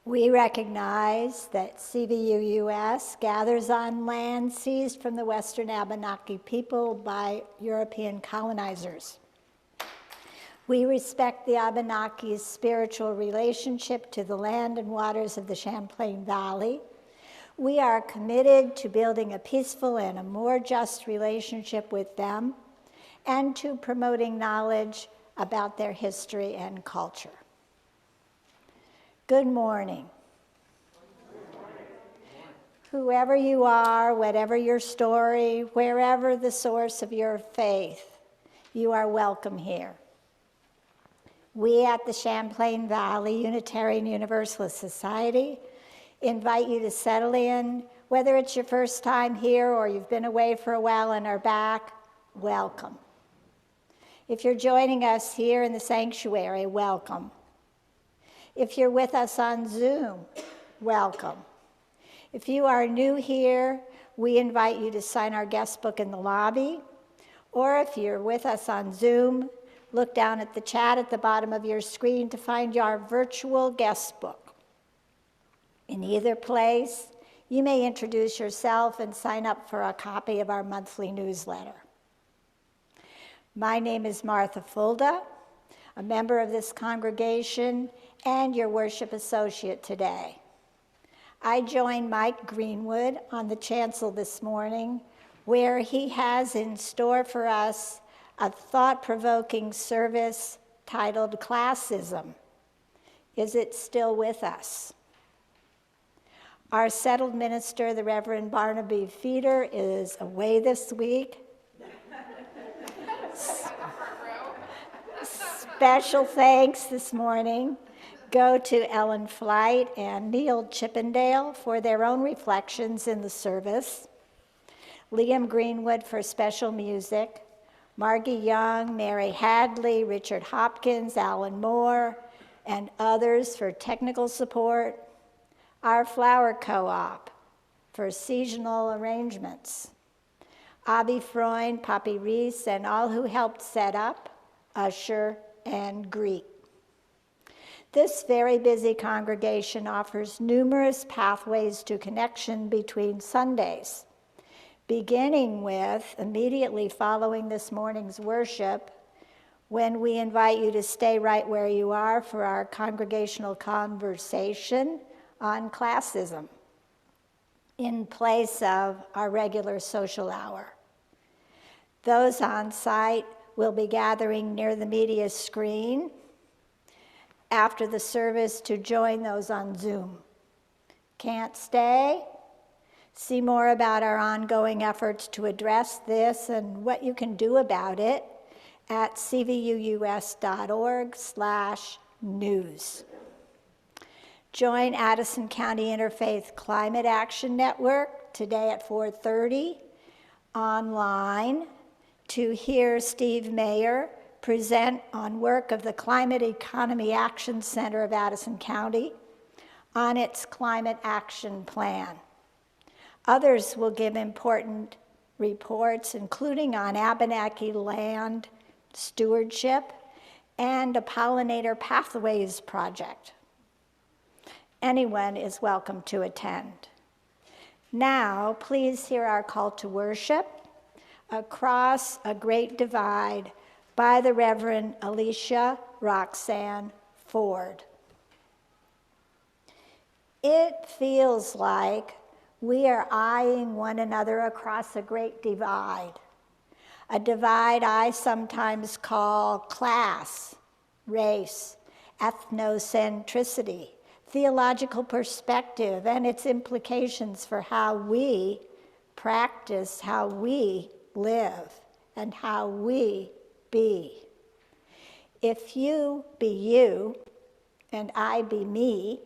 We recognize that CVUUS gathers on land seized from the Western Abenaki people by European colonizers. We respect the Abenaki's spiritual relationship to the land and waters of the Champlain Valley. We are committed to building a peaceful and a more just relationship with them and to promoting knowledge about their history and culture. Good morning. Whoever you are, whatever your story, wherever the source of your faith, you are welcome here. We at the Champlain Valley Unitarian Universalist Society invite you to settle in, whether it's your first time here or you've been away for a while and are back, welcome. If you're joining us here in the sanctuary, welcome. If you're with us on Zoom, welcome. If you are new here, we invite you to sign our guest book in the lobby. Or if you're with us on Zoom, look down at the chat at the bottom of your screen to find our virtual guest book. In either place, you may introduce yourself and sign up for a copy of our monthly newsletter. My name is Martha Fulda, a member of this congregation and your worship associate today. I joined Mike Greenwood on the chancel this morning, where he has in store for us a thought-provoking service titled Classism. Is it still with us? Our settled minister, the Reverend Barnaby Feeder, is away this week. Special thanks this morning go to Ellen Flight and Neil Chippendale for their own reflections in the service, Liam Greenwood for special music, Margie Young, Mary Hadley, Richard Hopkins, Alan Moore, and others for technical support, our flower co-op for seasonal arrangements, Abby Freund, Poppy Reese, and all who helped set up, usher, and greet. This very busy congregation offers numerous pathways to connection between Sundays, beginning with immediately following this morning's worship, when we invite you to stay right where you are for our congregational conversation on classism in place of our regular social hour. Those on site will be gathering near the media screen after the service to join those on Zoom. Can't stay? See more about our ongoing efforts to address this and what you can do about it at cvuus.org/news. Join Addison County Interfaith Climate Action Network today at 4:30 online to hear Steve Mayer present on work of the Climate Economy Action Center of Addison County on its climate action plan. Others will give important reports, including on Abenaki land stewardship and a pollinator pathways project. Anyone is welcome to attend. Now, please hear our call to worship, Across a Great Divide, by the Reverend Alicia Roxanne Ford. It feels like we are eyeing one another across a great divide, a divide I sometimes call class, race, ethnocentricity, theological perspective, and its implications for how we practice, how we live, and how we be. If you be you and I be me,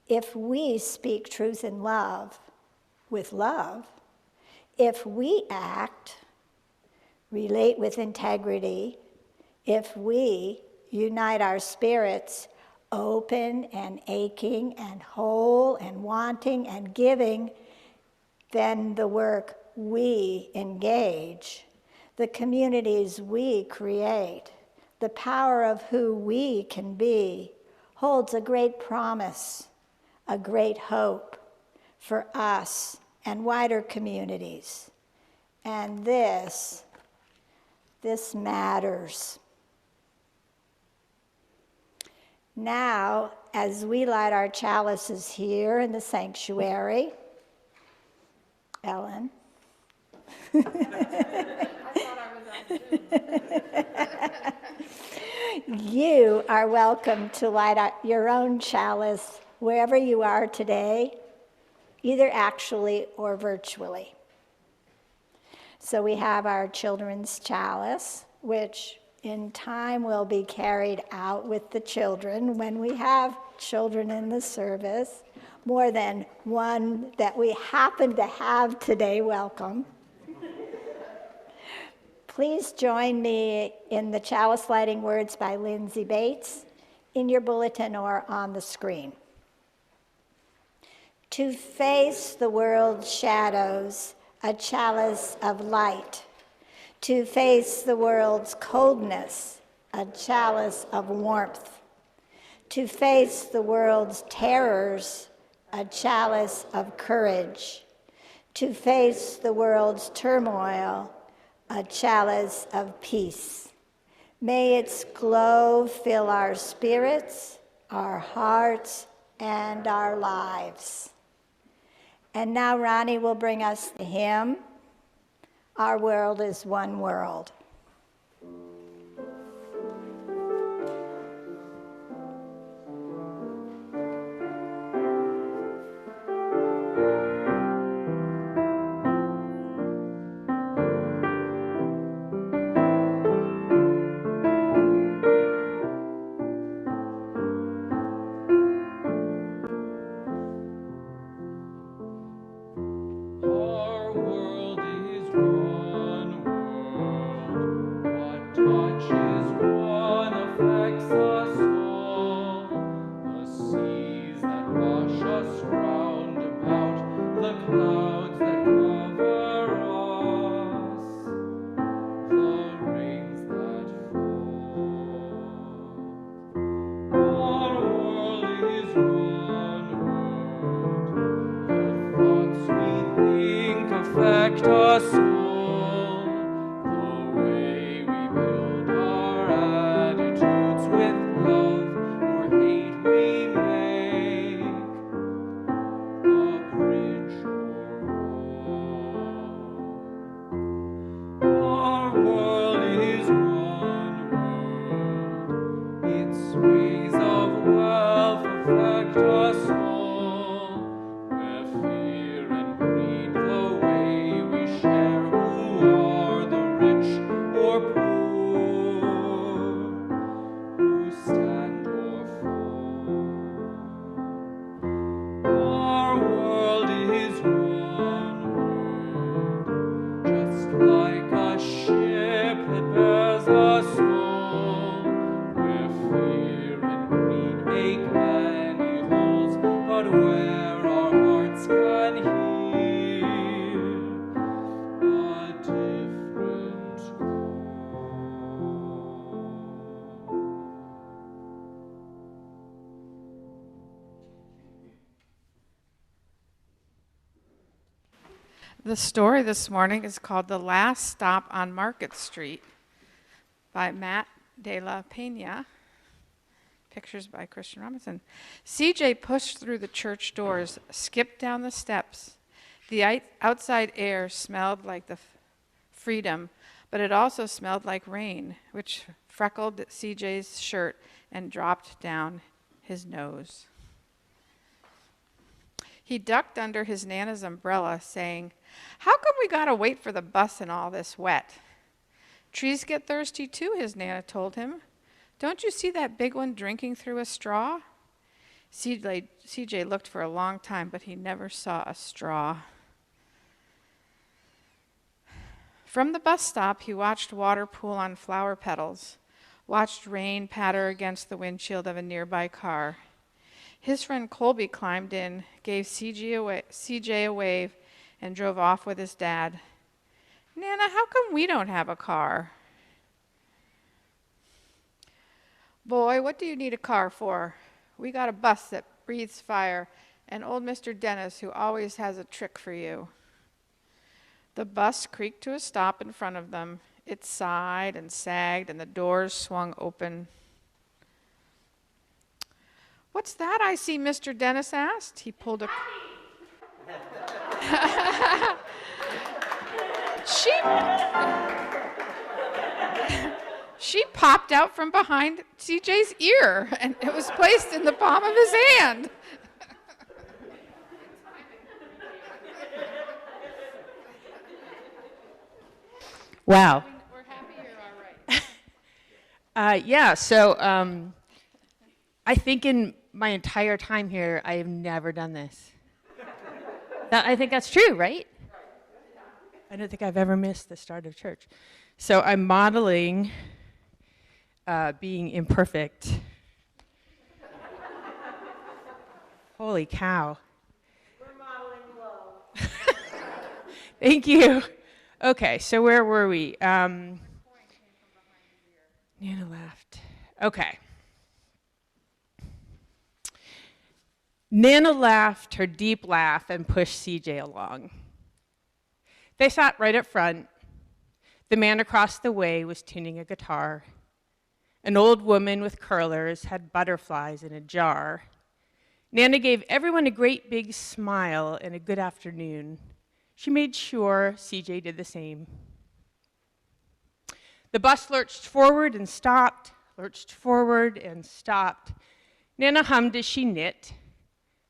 if we speak truth in love with love, if we act, relate with integrity, if we unite our spirits, open and aching and whole and wanting and giving, then the work we engage, the communities we create, the power of who we can be, holds a great promise, a great hope for us and wider communities. And this matters. Now, as we light our chalices here in the sanctuary, Ellen. I thought I was on Zoom. You are welcome to light your own chalice wherever you are today, either actually or virtually. So we have our children's chalice, which in time will be carried out with the children when we have children in the service, more than one that we happen to have today. Welcome. Please join me in the chalice lighting words by Lindsey Bates in your bulletin or on the screen. To face the world's shadows, a chalice of light. To face the world's coldness, a chalice of warmth. To face the world's terrors, a chalice of courage. To face the world's turmoil, a chalice of peace. May its glow fill our spirits, our hearts, and our lives. And now Ronnie will bring us the hymn, Our World is One World. The story this morning is called The Last Stop on Market Street by Matt de la Pena. Pictures by Christian Robinson. CJ pushed through the church doors, skipped down the steps. The outside air smelled like the freedom, but it also smelled like rain, which freckled CJ's shirt and dropped down his nose. He ducked under his Nana's umbrella, saying, "How come we gotta wait for the bus in all this wet?" "Trees get thirsty too," his Nana told him. "Don't you see that big one drinking through a straw?" CJ looked for a long time, but he never saw a straw. From the bus stop, he watched water pool on flower petals, watched rain patter against the windshield of a nearby car. His friend Colby climbed in, gave CJ a wave, and drove off with his dad. "Nana, how come we don't have a car?" "Boy, what do you need a car for? We got a bus that breathes fire and old Mr. Dennis, who always has a trick for you. The bus creaked to a stop in front of them. It sighed and sagged, and the doors swung open. "What's that I see?" Mr. Dennis asked. He pulled a... She popped out from behind CJ's ear, and it was placed in the palm of his hand. Wow. We're happy you're all right. So I think in my entire time here, I have never done this. I think that's true, right? I don't think I've ever missed the start of church. So I'm modeling being imperfect. Holy cow. We're modeling low. Thank you. Okay, so where were we? Nana left. Okay. Nana laughed her deep laugh and pushed CJ along. They sat right up front. The man across the way was tuning a guitar. An old woman with curlers had butterflies in a jar. Nana gave everyone a great big smile and a good afternoon. She made sure CJ did the same. The bus lurched forward and stopped, lurched forward and stopped. Nana hummed as she knit.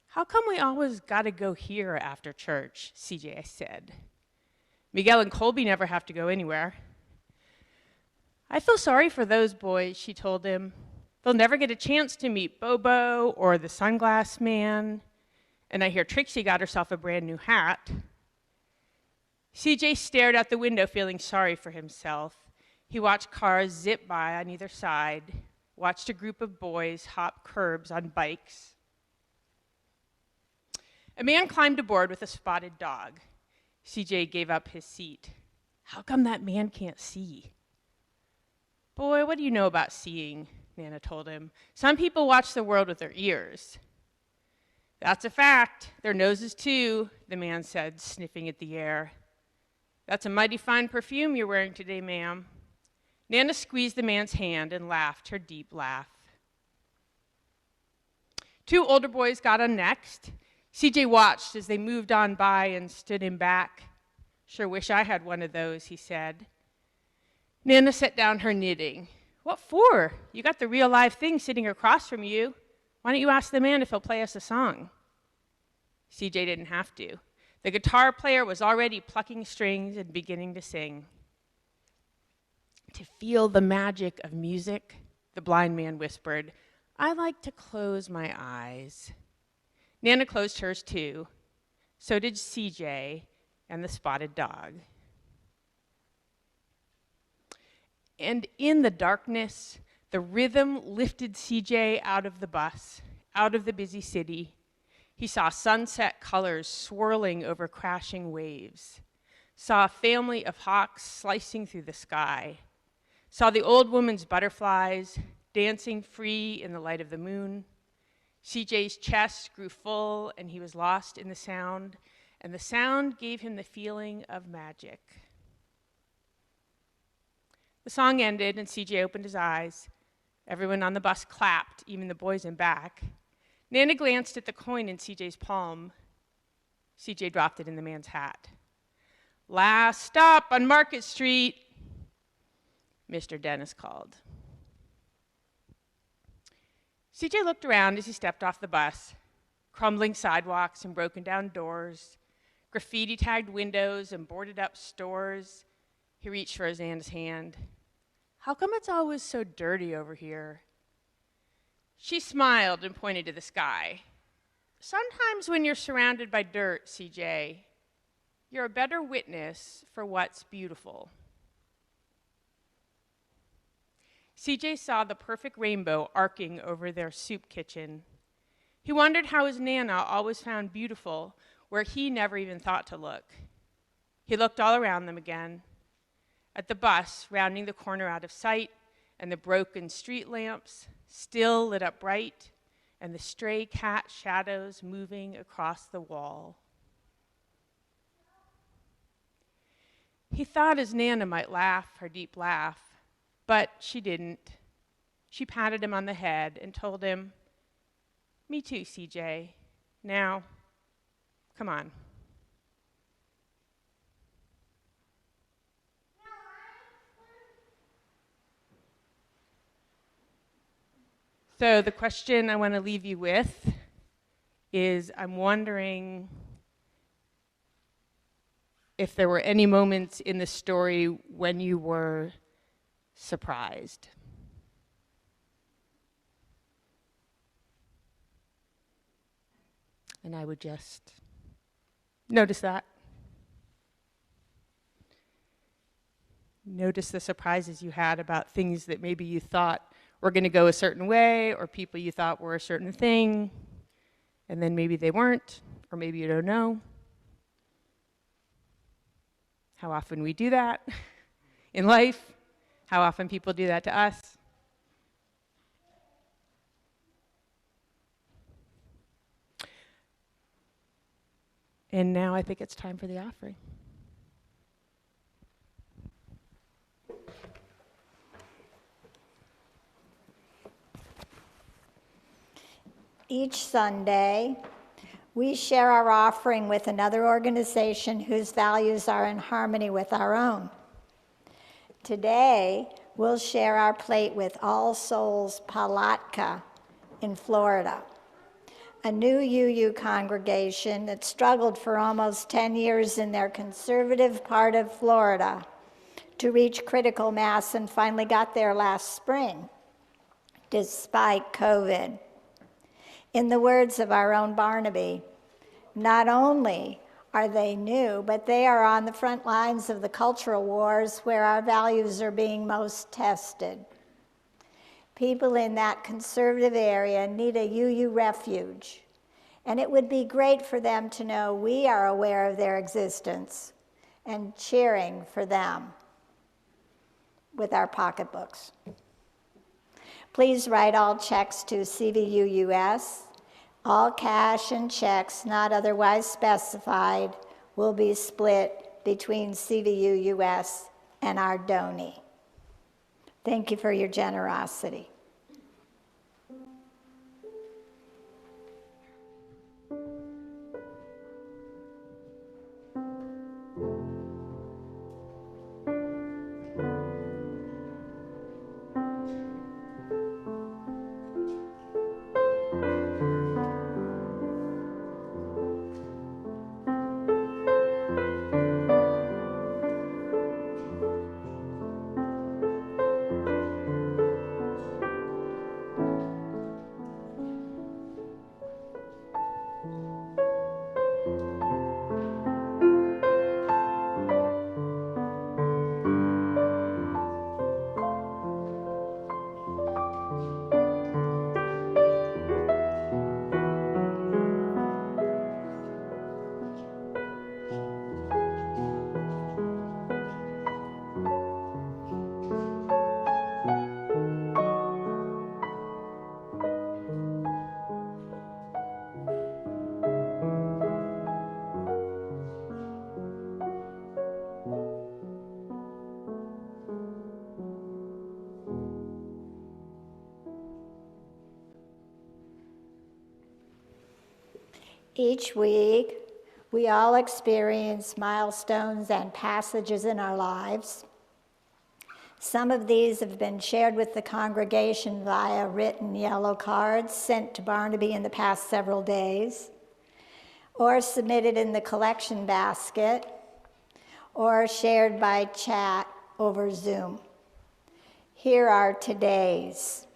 "How come we always gotta go here after church?" CJ said. "Miguel and Colby never have to go anywhere." "I feel sorry for those boys," she told him. "They'll never get a chance to meet Bobo or the sunglass man. And I hear Trixie got herself a brand new hat." CJ stared out the window, feeling sorry for himself. He watched cars zip by on either side, watched a group of boys hop curbs on bikes. A man climbed aboard with a spotted dog. CJ gave up his seat. "How come that man can't see?" "Boy, what do you know about seeing?" Nana told him. "Some people watch the world with their ears." "That's a fact. Their noses, too," the man said, sniffing at the air. "That's a mighty fine perfume you're wearing today, ma'am." Nana squeezed the man's hand and laughed her deep laugh. Two older boys got on next. CJ watched as they moved on by and stood him back. "Sure wish I had one of those," he said. Nana set down her knitting. "What for? You got the real live thing sitting across from you. Why don't you ask the man if he'll play us a song?" CJ didn't have to. The guitar player was already plucking strings and beginning to sing. "To feel the magic of music," the blind man whispered, "I like to close my eyes." Nana closed hers too. So did CJ and the spotted dog. And in the darkness, the rhythm lifted CJ out of the bus, out of the busy city. He saw sunset colors swirling over crashing waves, saw a family of hawks slicing through the sky, saw the old woman's butterflies dancing free in the light of the moon. CJ's chest grew full and he was lost in the sound, and the sound gave him the feeling of magic. The song ended and CJ opened his eyes. Everyone on the bus clapped, even the boys in back. Nana glanced at the coin in CJ's palm. CJ dropped it in the man's hat. "Last stop on Market Street," Mr. Dennis called. CJ looked around as he stepped off the bus. Crumbling sidewalks and broken down doors, graffiti-tagged windows and boarded up stores. He reached for his aunt's hand. "How come it's always so dirty over here?" She smiled and pointed to the sky. "Sometimes when you're surrounded by dirt, CJ, you're a better witness for what's beautiful." CJ saw the perfect rainbow arcing over their soup kitchen. He wondered how his Nana always found beautiful where he never even thought to look. He looked all around them again, at the bus rounding the corner out of sight, and the broken street lamps, still lit up bright, and the stray cat shadows moving across the wall. He thought his Nana might laugh her deep laugh, but she didn't. She patted him on the head and told him, "Me too, CJ. Now, come on." So the question I want to leave you with is, I'm wondering if there were any moments in the story when you were surprised. And I would just notice that. Notice the surprises you had about things that maybe you thought were going to go a certain way, or people you thought were a certain thing, and then maybe they weren't, or maybe you don't know. How often we do that in life, how often people do that to us. And now I think it's time for the offering. Each Sunday, we share our offering with another organization whose values are in harmony with our own. Today, we'll share our plate with All Souls Palatka in Florida, a new UU congregation that struggled for almost 10 years in their conservative part of Florida to reach critical mass and finally got there last spring, despite COVID. In the words of our own Barnaby, not only are they new, but they are on the front lines of the cultural wars where our values are being most tested. People in that conservative area need a UU refuge, and it would be great for them to know we are aware of their existence and cheering for them with our pocketbooks. Please write all checks to CVUUS. All cash and checks not otherwise specified will be split between CVUUS and our donee. Thank you for your generosity. Each week, we all experience milestones and passages in our lives. Some of these have been shared with the congregation via written yellow cards sent to Barnaby in the past several days, or submitted in the collection basket, or shared by chat over Zoom. Here are today's.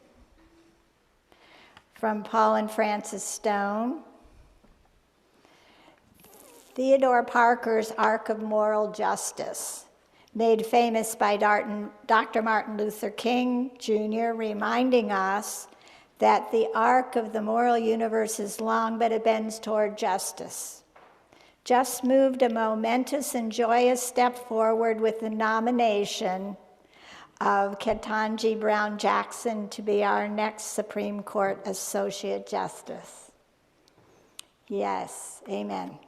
From Paul and Frances Stone. Theodore Parker's Arc of Moral Justice, made famous by Dr. Martin Luther King Jr., reminding us that the arc of the moral universe is long, but it bends toward justice. Just moved a momentous and joyous step forward with the nomination of Ketanji Brown Jackson to be our next Supreme Court Associate Justice. Yes, amen.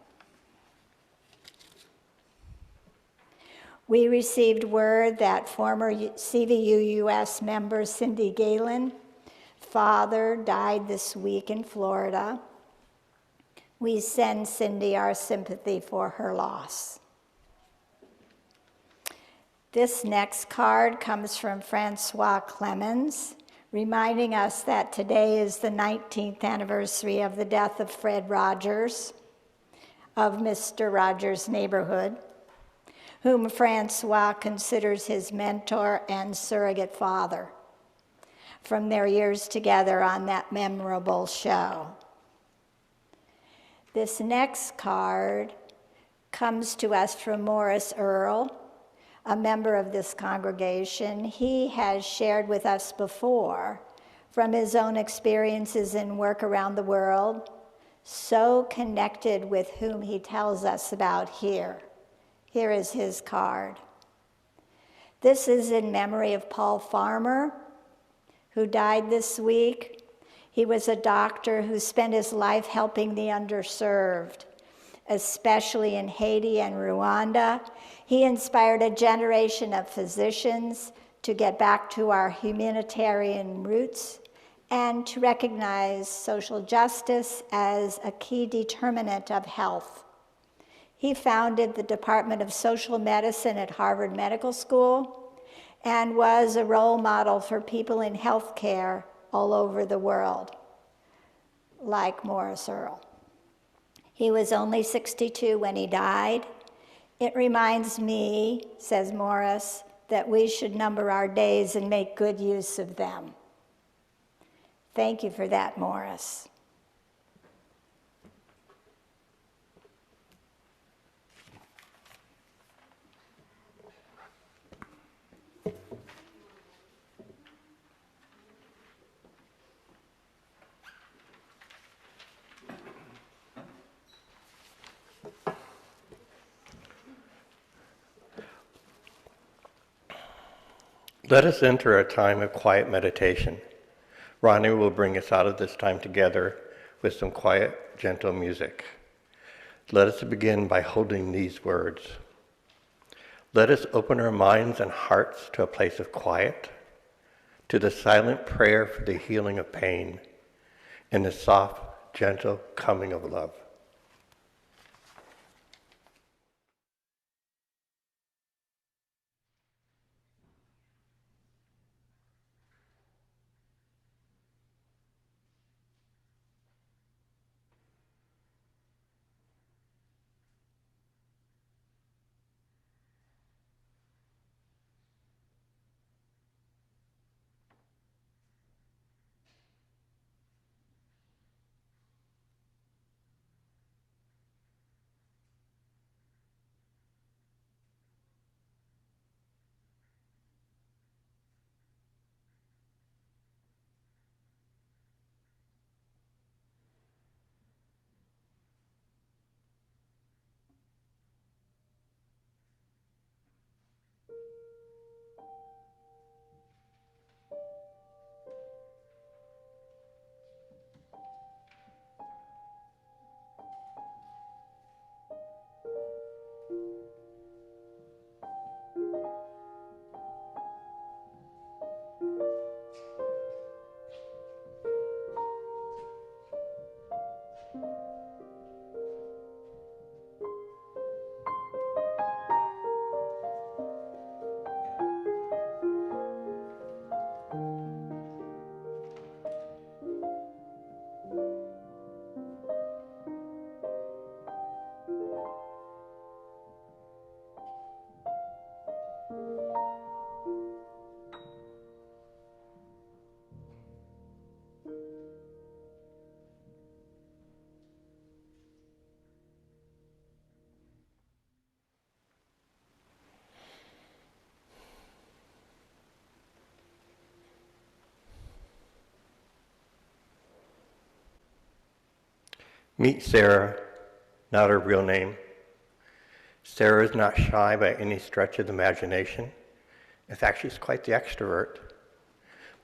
We received word that former CVUUS member Cindy Galen, father, died this week in Florida. We send Cindy our sympathy for her loss. This next card comes from Francois Clemens, reminding us that today is the 19th anniversary of the death of Fred Rogers, of Mr. Rogers' Neighborhood, whom Francois considers his mentor and surrogate father from their years together on that memorable show. This next card comes to us from Morris Earl, a member of this congregation. He has shared with us before from his own experiences in work around the world, so connected with whom he tells us about here. Here is his card. This is in memory of Paul Farmer, who died this week. He was a doctor who spent his life helping the underserved, especially in Haiti and Rwanda. He inspired a generation of physicians to get back to our humanitarian roots and to recognize social justice as a key determinant of health. He founded the Department of Social Medicine at Harvard Medical School and was a role model for people in healthcare all over the world, like Morris Earl. He was only 62 when he died. It reminds me, says Morris, that we should number our days and make good use of them. Thank you for that, Morris. Let us enter a time of quiet meditation. Ronnie will bring us out of this time together with some quiet, gentle music. Let us begin by holding these words. Let us open our minds and hearts to a place of quiet, to the silent prayer for the healing of pain, and the soft, gentle coming of love. Meet Sarah, not her real name. Sarah is not shy by any stretch of the imagination, In fact, she's quite the extrovert,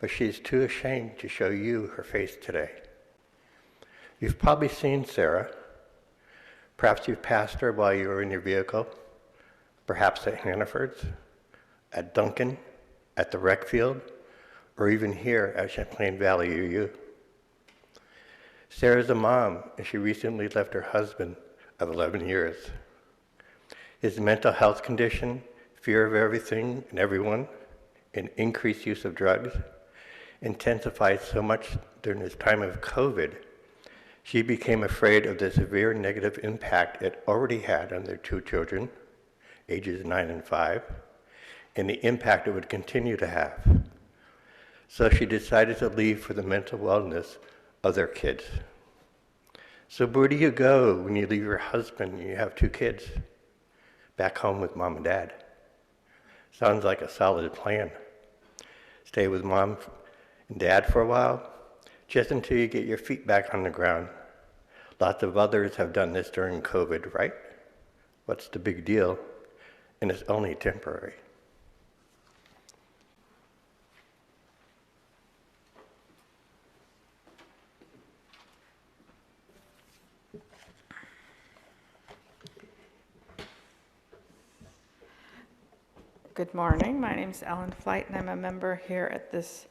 but she's too ashamed to show you her face today. You've probably seen Sarah. Perhaps you've passed her while you were in your vehicle, perhaps at Hannaford's, at Duncan, at the rec field, or even here at Champlain Valley UU. Sarah's a mom, and she recently left her husband of 11 years. His mental health condition, fear of everything and everyone, and increased use of drugs intensified so much during this time of COVID, she became afraid of the severe negative impact it already had on their two children, ages 9 and 5, and the impact it would continue to have. So she decided to leave for the mental wellness of their kids. So where do you go when you leave your husband and you have two kids? Back home with mom and dad. Sounds like a solid plan. Stay with mom and dad for a while, just until you get your feet back on the ground. Lots of others have done this during COVID, right? What's the big deal? And it's only temporary. Good morning. My name is Ellen Flight, and I'm a member here at this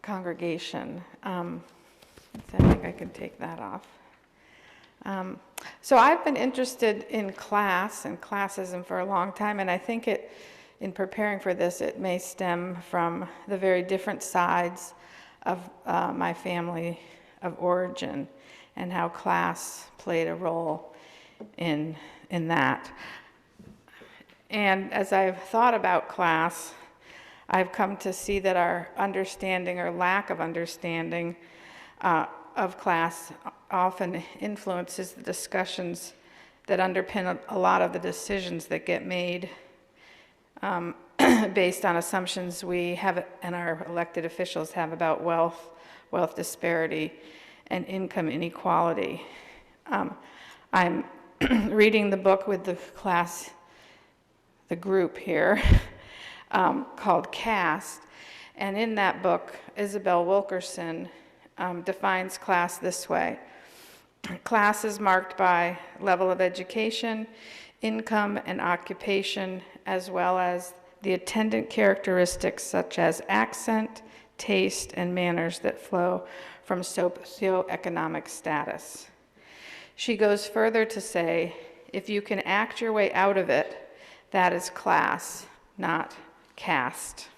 congregation. So I think I can take that off. So I've been interested in class and classism for a long time, and I think in preparing for this, it may stem from the very different sides of my family of origin and how class played a role in that. And as I've thought about class, I've come to see that our understanding or lack of understanding of class often influences the discussions that underpin a lot of the decisions that get made based on assumptions we have and our elected officials have about wealth disparity, and income inequality. I'm reading the book with the group here called Caste, and in that book, Isabel Wilkerson defines class this way. Class is marked by level of education, income, and occupation, as well as the attendant characteristics such as accent, taste, and manners that flow from socioeconomic status. She goes further to say, if you can act your way out of it, that is class, not caste.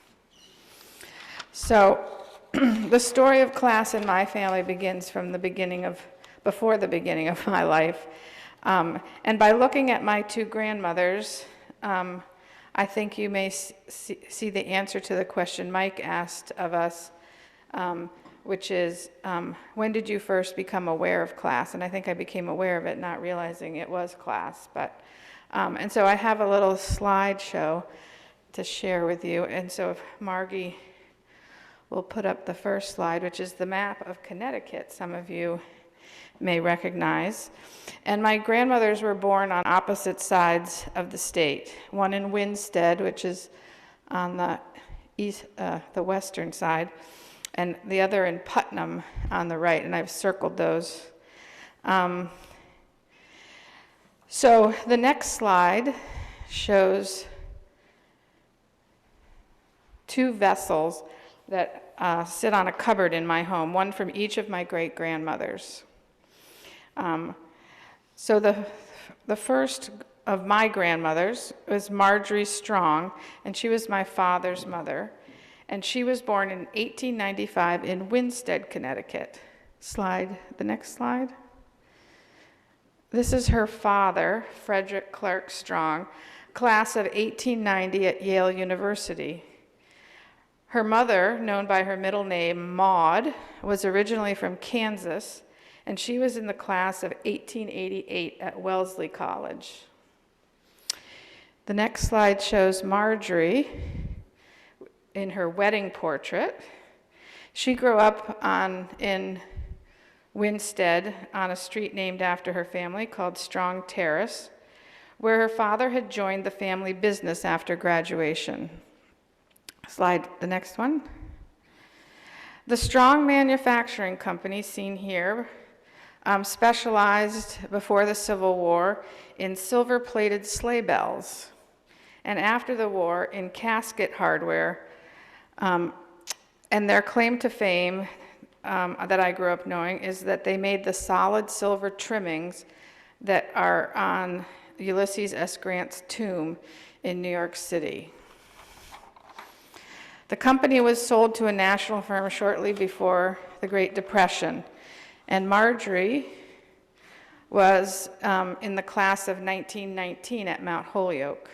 So the story of class in my family begins from before the beginning of my life. And by looking at my two grandmothers, I think you may see the answer to the question Mike asked of us, which is, when did you first become aware of class? And I think I became aware of it not realizing it was class. And so I have a little slideshow to share with you. And so if Margie will put up the first slide, which is the map of Connecticut, some of you may recognize. And my grandmothers were born on opposite sides of the state, one in Winstead, which is on the western side, and the other in Putnam on the right, and I've circled those. So the next slide shows two vessels that sit on a cupboard in my home, one from each of my great-grandmothers. So the first of my grandmothers was Marjorie Strong, and she was my father's mother, and she was born in 1895 in Winstead, Connecticut. The next slide. This is her father, Frederick Clark Strong, class of 1890 at Yale University. Her mother, known by her middle name, Maud, was originally from Kansas, and she was in the class of 1888 at Wellesley College. The next slide shows Marjorie in her wedding portrait. She grew up in Winstead on a street named after her family called Strong Terrace, where her father had joined the family business after graduation. Slide the next one. The Strong Manufacturing Company, seen here, specialized before the Civil War in silver-plated sleigh bells, and after the war in casket hardware. And their claim to fame that I grew up knowing is that they made the solid silver trimmings that are on Ulysses S. Grant's tomb in New York City. The company was sold to a national firm shortly before the Great Depression, and Marjorie was in the class of 1919 at Mount Holyoke.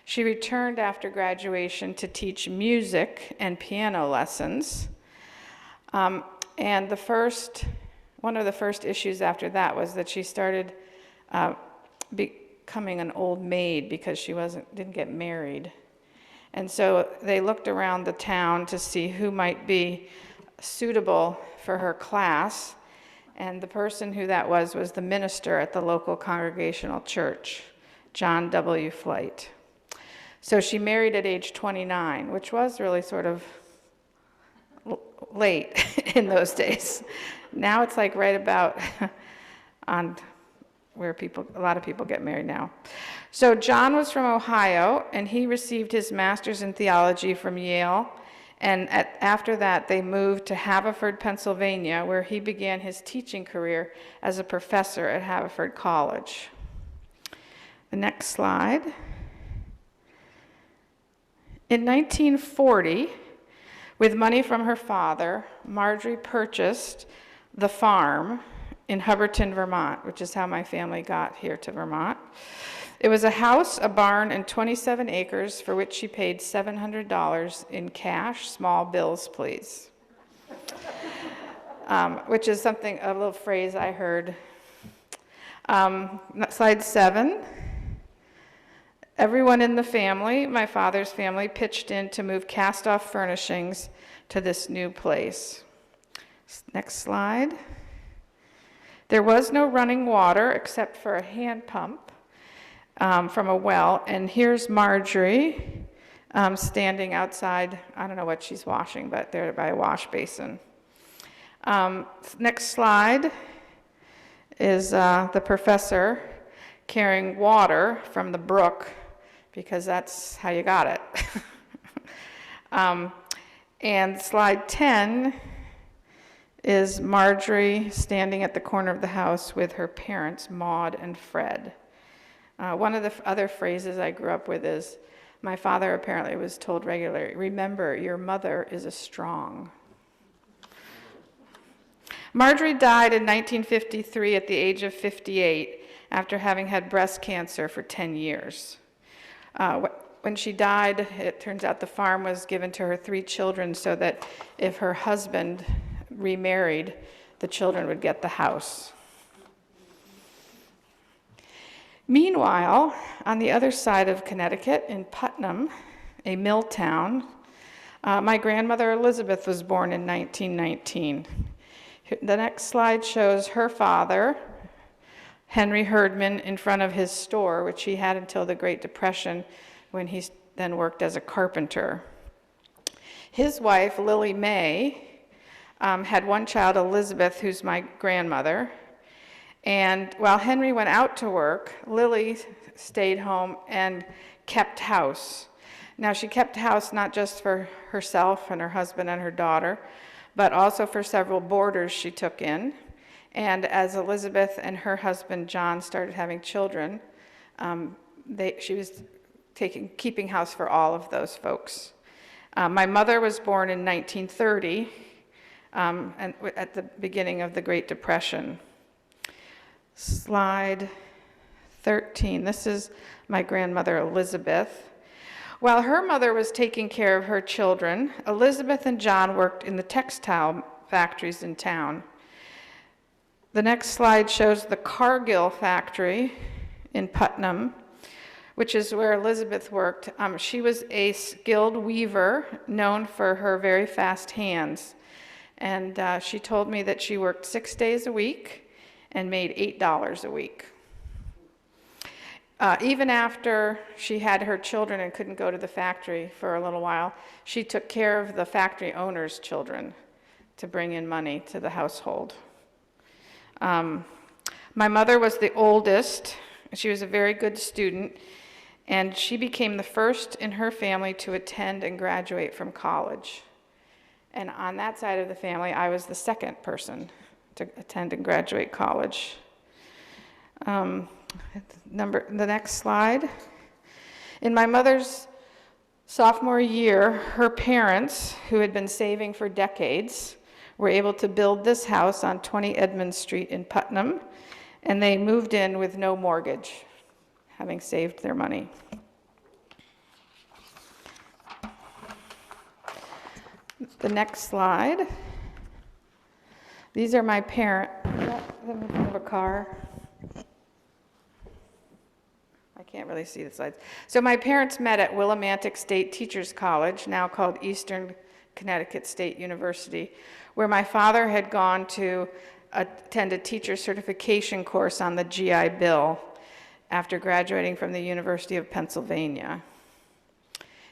She returned after graduation to teach music and piano lessons, and one of the first issues after that was that she started becoming an old maid because she didn't get married. And so they looked around the town to see who might be suitable for her class, and the person who that was the minister at the local Congregational church, John W. Flight. So she married at age 29, which was really sort of late in those days. Now it's like right about on where a lot of people get married now. So John was from Ohio, and he received his master's in theology from Yale, and after that they moved to Haverford, Pennsylvania, where he began his teaching career as a professor at Haverford College. The next slide. In 1940, with money from her father, Marjorie purchased the farm in Hubbardton, Vermont, which is how my family got here to Vermont. It was a house, a barn, and 27 acres for which she paid $700 in cash, small bills, please. Which is a little phrase I heard. Slide 7. Everyone in the family, my father's family, pitched in to move cast-off furnishings to this new place. Next slide. There was no running water except for a hand pump from a well, and here's Marjorie standing outside. I don't know what she's washing, but they're by a wash basin. Next slide is the professor carrying water from the brook, because that's how you got it. And slide 10 is Marjorie standing at the corner of the house with her parents, Maud and Fred. One of the other phrases I grew up with is, my father apparently was told regularly, remember, your mother is a strong. Marjorie died in 1953 at the age of 58 after having had breast cancer for 10 years. When she died, it turns out the farm was given to her 3 children so that if her husband remarried, the children would get the house. Meanwhile, on the other side of Connecticut, in Putnam, a mill town, my grandmother Elizabeth was born in 1919. The next slide shows her father, Henry Herdman, in front of his store, which he had until the Great Depression, when he then worked as a carpenter. His wife, Lily May, had one child, Elizabeth, who's my grandmother. And while Henry went out to work, Lily stayed home and kept house. Now, she kept house not just for herself and her husband and her daughter, but also for several boarders she took in. And as Elizabeth and her husband, John, started having children, she was keeping house for all of those folks. My mother was born in 1930, and at the beginning of the Great Depression. Slide 13. This is my grandmother, Elizabeth. While her mother was taking care of her children, Elizabeth and John worked in the textile factories in town. The next slide shows the Cargill factory in Putnam, which is where Elizabeth worked. She was a skilled weaver known for her very fast hands. And she told me that she worked 6 days a week and made $8 a week. even after she had her children and couldn't go to the factory for a little while, she took care of the factory owner's children to bring in money to the household. My mother was the oldest. She was a very good student, and she became the first in her family to attend and graduate from college. And on that side of the family, I was the second person to attend and graduate college. The next slide. In my mother's sophomore year, her parents, who had been saving for decades, were able to build this house on 20 Edmund Street in Putnam, and they moved in with no mortgage, having saved their money. The next slide. These are my parents. In front of a car. I can't really see the slides. So my parents met at Willimantic State Teachers College, now called Eastern Connecticut State University, where my father had gone to attend a teacher certification course on the GI Bill after graduating from the University of Pennsylvania.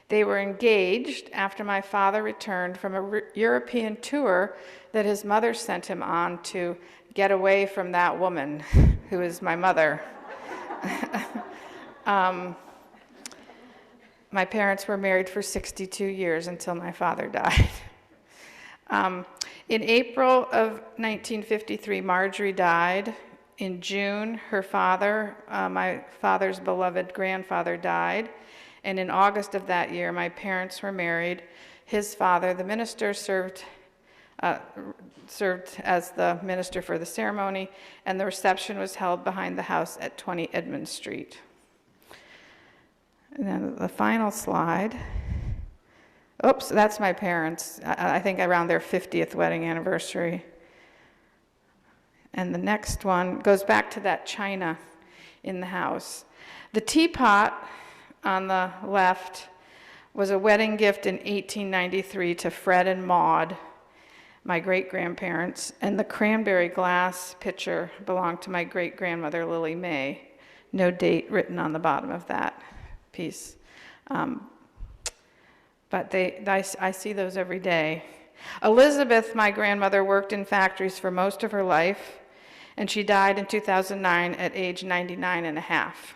They were engaged after my father returned from a European tour that his mother sent him on to get away from that woman, who is my mother. My parents were married for 62 years until my father died. In April of 1953, Marjorie died. In June, her father, my father's beloved grandfather, died. And in August of that year, my parents were married. His father, the minister, served as the minister for the ceremony, and the reception was held behind the house at 20 Edmund Street. And then the final slide. Oops, that's my parents, I think around their 50th wedding anniversary. And the next one goes back to that china in the house. The teapot on the left was a wedding gift in 1893 to Fred and Maud, my great-grandparents, and the cranberry glass pitcher belonged to my great-grandmother, Lily May. No date written on the bottom of that piece. But I see those every day. Elizabeth, my grandmother, worked in factories for most of her life, and she died in 2009 at age 99 and a half.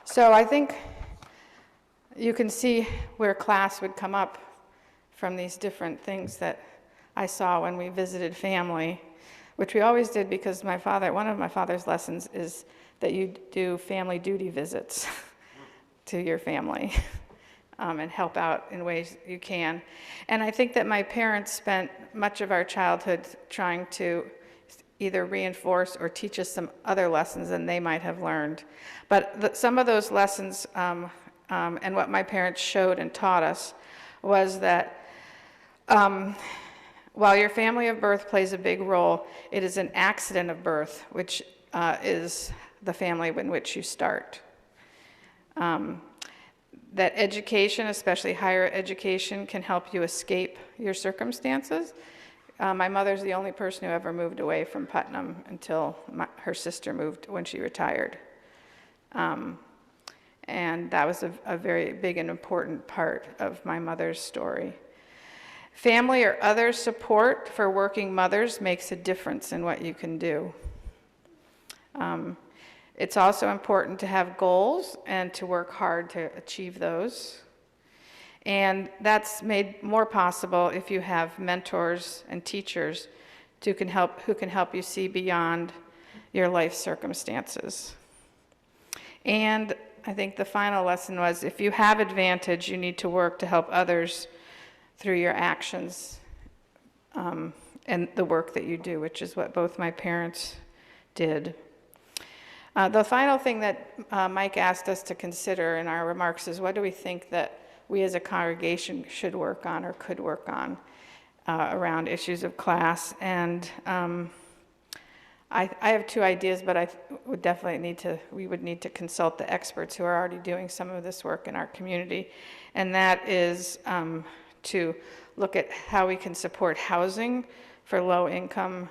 So I think you can see where class would come up from these different things that I saw when we visited family, which we always did because one of my father's lessons is that you do family duty visits to your family and help out in ways you can. And I think that my parents spent much of our childhood trying to either reinforce or teach us some other lessons than they might have learned. But some of those lessons and what my parents showed and taught us was that while your family of birth plays a big role, it is an accident of birth, which is the family in which you start. That education, especially higher education, can help you escape your circumstances. My mother's the only person who ever moved away from Putnam until her sister moved when she retired. And that was a very big and important part of my mother's story. Family or other support for working mothers makes a difference in what you can do. It's also important to have goals and to work hard to achieve those. And that's made more possible if you have mentors and teachers who can help you see beyond your life circumstances. And I think the final lesson was if you have advantage, you need to work to help others through your actions and the work that you do, which is what both my parents did. The final thing that Mike asked us to consider in our remarks is what do we think that we as a congregation should work on or could work on around issues of class. And I have two ideas, but we would need to consult the experts who are already doing some of this work in our community. And that is to look at how we can support housing for low-income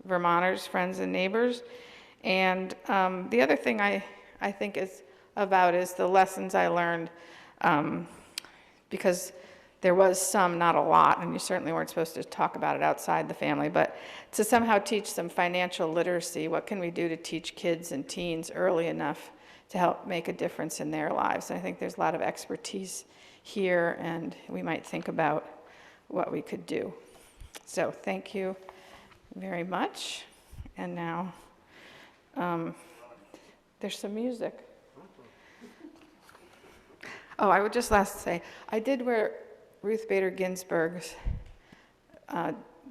Vermonters, friends, and neighbors, And the other thing I think is about is the lessons I learned, because there was some, not a lot, and you certainly weren't supposed to talk about it outside the family, but to somehow teach some financial literacy. What can we do to teach kids and teens early enough to help make a difference in their lives? And I think there's a lot of expertise here, and we might think about what we could do. So thank you very much. And now there's some music. Oh, I would just last say, I did wear Ruth Bader Ginsburg's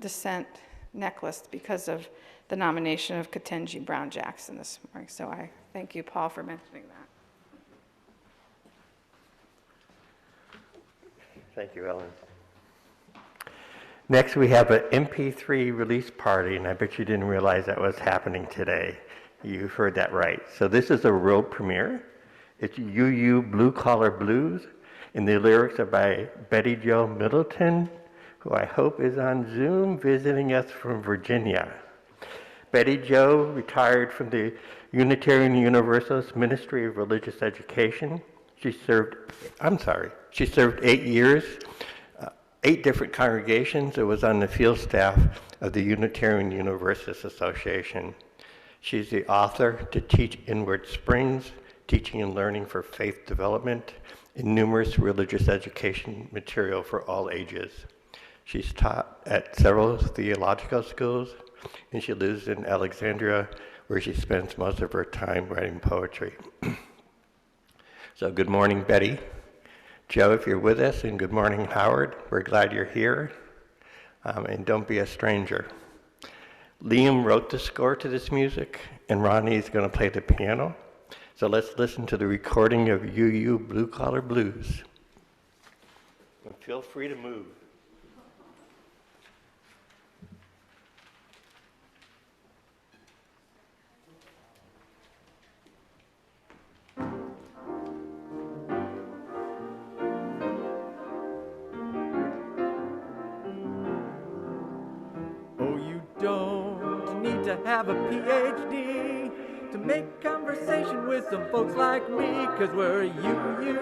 descent necklace because of the nomination of Ketanji Brown Jackson this morning. So I thank you, Paul, for mentioning that. Thank you, Ellen. Next, we have an MP3 release party, and I bet you didn't realize that was happening today. You heard that right. So this is a world premiere. It's UU Blue Collar Blues, and the lyrics are by Betty Jo Middleton, who I hope is on Zoom visiting us from Virginia. Betty Jo retired from the Unitarian Universalist Ministry of Religious Education. She served 8 years, 8 different congregations. It was on the field staff of the Unitarian Universalist Association. She's the author to Teach Inward Springs, Teaching and Learning for Faith Development, and numerous religious education material for all ages. She's taught at several theological schools, and she lives in Alexandria, where she spends most of her time writing poetry. So good morning, Betty. Joe, if you're with us, and good morning, Howard. We're glad you're here, and don't be a stranger. Liam wrote the score to this music, and Ronnie is going to play the piano. So let's listen to the recording of UU Blue Collar Blues. And feel free to move. Oh, you don't need to have a PhD to make conversation with some folks like me, 'cause we're you,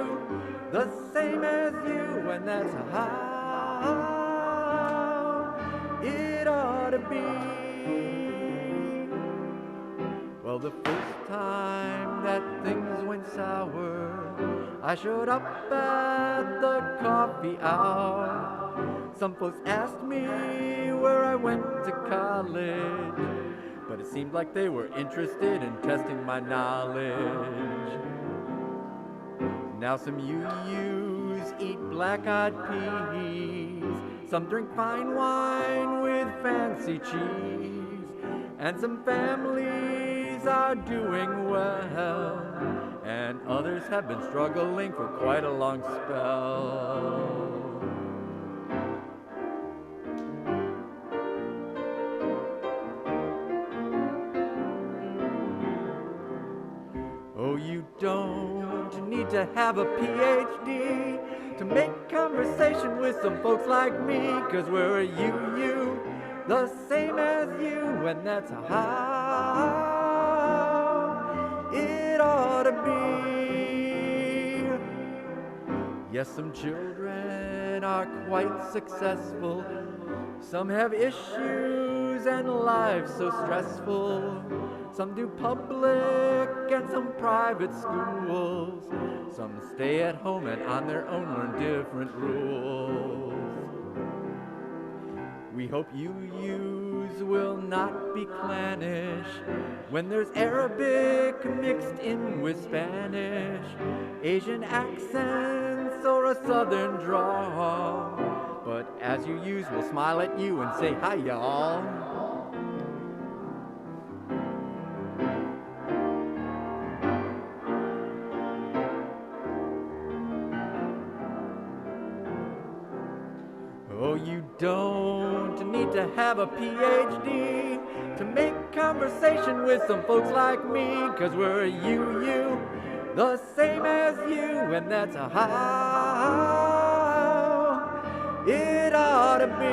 the same as you, and that's how it ought to be. Well, the first time that things went sour, I showed up at the coffee hour. Some folks asked me where I went to college, but it seemed like they were interested in testing my knowledge. Now some UUs eat black-eyed peas, some drink fine wine with fancy cheese, and some families are doing well, and others have been struggling for quite a long spell. Oh, you don't need to have a PhD to make conversation with some folks like me, 'cause we're you, the same as you, and that's how it ought to be. Yes, some children are quite successful, some have issues and lives so stressful. Some do public and some private schools. Some stay at home and on their own learn different rules. We hope UUs will not be clannish when there's Arabic mixed in with Spanish, Asian accents or a southern drawl. But as UUs will smile at you and say, "Hi, y'all." Oh, you don't need to have a PhD to make conversation with some folks like me, 'cause we're you, the same as you, and that's how it ought to be.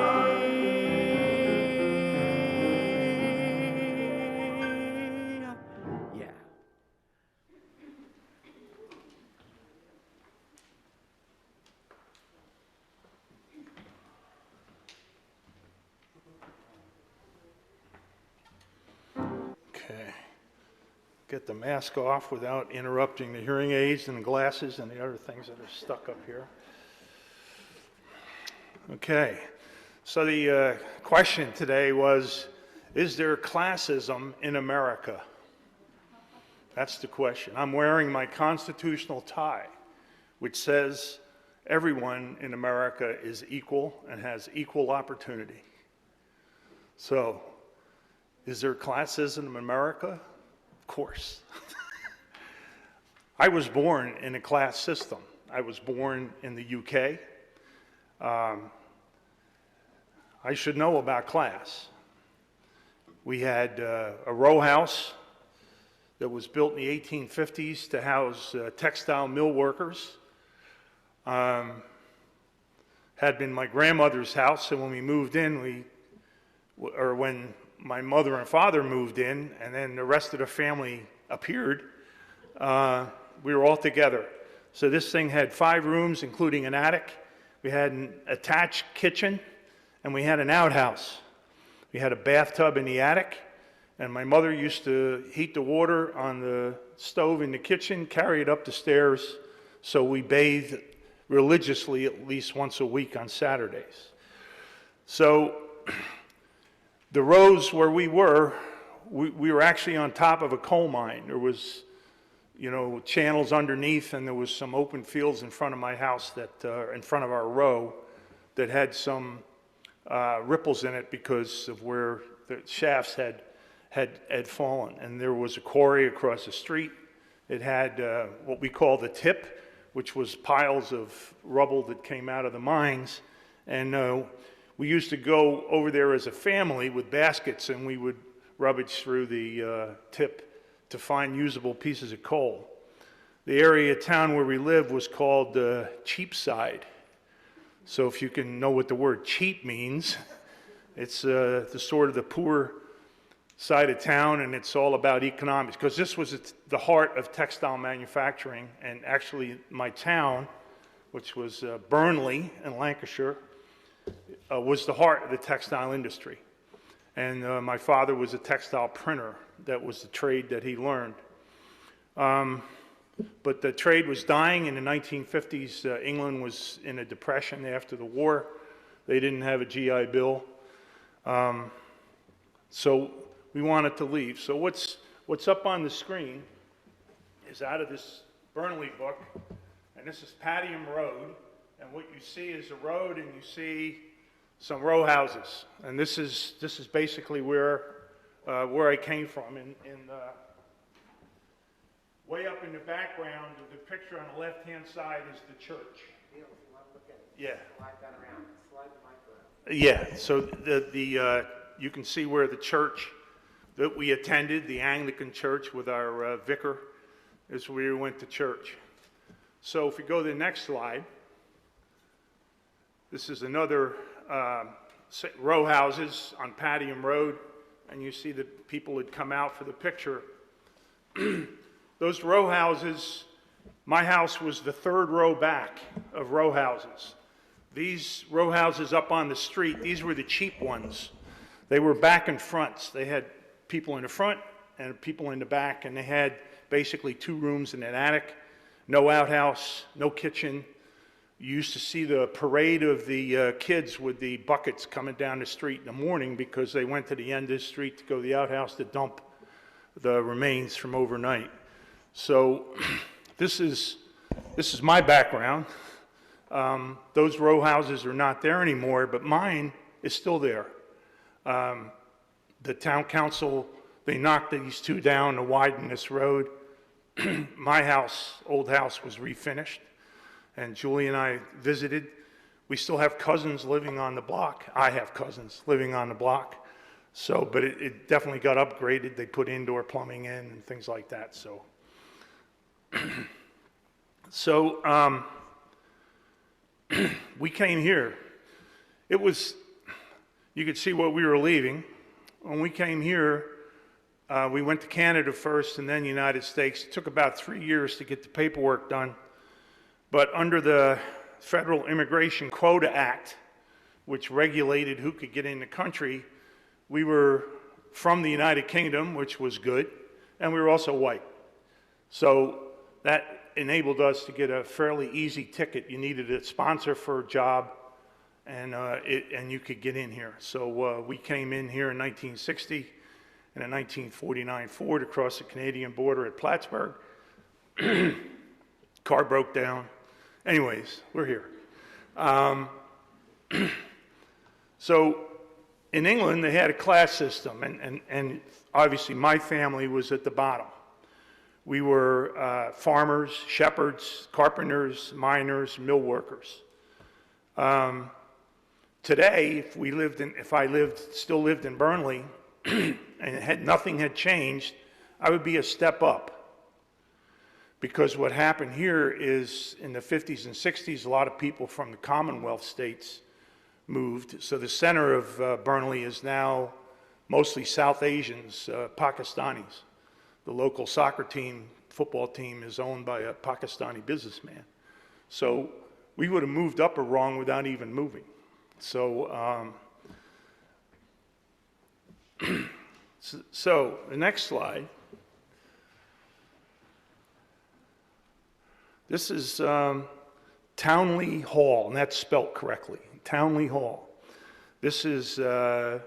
get the mask off without interrupting the hearing aids and the glasses and the other things that are stuck up here. Okay, so the question today was, is there classism in America? That's the question. I'm wearing my constitutional tie, which says everyone in America is equal and has equal opportunity. So, is there classism in America? Of course. I was born in a class system. I was born in the UK. I should know about class. We had a row house that was built in the 1850s to house textile mill workers. Had been my grandmother's house, and when we moved in, when my mother and father moved in, and then the rest of the family appeared, we were all together. So this thing had 5 rooms, including an attic. We had an attached kitchen, and we had an outhouse. We had a bathtub in the attic, and my mother used to heat the water on the stove in the kitchen, carry it up the stairs, so we bathed religiously at least once a week on Saturdays. So the rows where we were actually on top of a coal mine. There was, channels underneath, and there was some open fields in front of my house in front of our row that had some ripples in it because of where the shafts had fallen. And there was a quarry across the street. It had what we call the tip, which was piles of rubble that came out of the mines. And we used to go over there as a family with baskets, and we would rummage through the tip to find usable pieces of coal. The area of town where we lived was called Cheapside. So if you can know what the word cheap means, it's the sort of the poor side of town, and it's all about economics, because this was the heart of textile manufacturing. And actually my town, which was Burnley in Lancashire, was the heart of the textile industry. And my father was a textile printer. That was the trade that he learned. But the trade was dying in the 1950s. England was in a depression after the war. They didn't have a GI Bill. So we wanted to leave. So what's up on the screen is out of this Burnley book, and this is Padiham Road. And what you see is a road, and you see some row houses. And this is basically where I came from. Way up in the background, the picture on the left-hand side is the church. Yeah. Slide that around. Slide the mic around. Yeah. So you can see where the church that we attended, the Anglican church with our vicar, is where we went to church. So if we go to the next slide, this is another row houses on Padiham Road, and you see that people had come out for the picture. Those row houses, my house was the 3rd row back of row houses. These row houses up on the street, these were the cheap ones. They were back and fronts. They had people in the front and people in the back, and they had basically 2 rooms and an attic, no outhouse, no kitchen. You used to see the parade of the kids with the buckets coming down the street in the morning because they went to the end of the street to go to the outhouse to dump the remains from overnight. So this is my background. Those row houses are not there anymore, but mine is still there. The town council, they knocked these 2 down to widen this road. My house, old house, was refinished, and Julie and I visited. We still have cousins living on the block. I have cousins living on the block. So, but it definitely got upgraded. They put indoor plumbing in and things like that. So, we came here. It was, you could see what we were leaving. When we came here, we went to Canada first and then the United States. It took about 3 years to get the paperwork done. But under the Federal Immigration Quota Act, which regulated who could get in the country, we were from the United Kingdom, which was good, and we were also white. So that enabled us to get a fairly easy ticket. You needed a sponsor for a job, and you could get in here. So we came in here in 1960 and a 1949 Ford across the Canadian border at Plattsburgh. Car broke down. Anyways, we're here. So in England, they had a class system, and obviously my family was at the bottom. We were farmers, shepherds, carpenters, miners, mill workers. Today, if I still lived in Burnley, and nothing had changed, I would be a step up. Because what happened here is in the 50s and 60s, a lot of people from the Commonwealth states moved. So the center of Burnley is now mostly South Asians, Pakistanis. The local soccer team, football team is owned by a Pakistani businessman. So we would have moved up a rung without even moving. So, so the next slide. This is Townley Hall, and that's spelt correctly, Townley Hall. This is where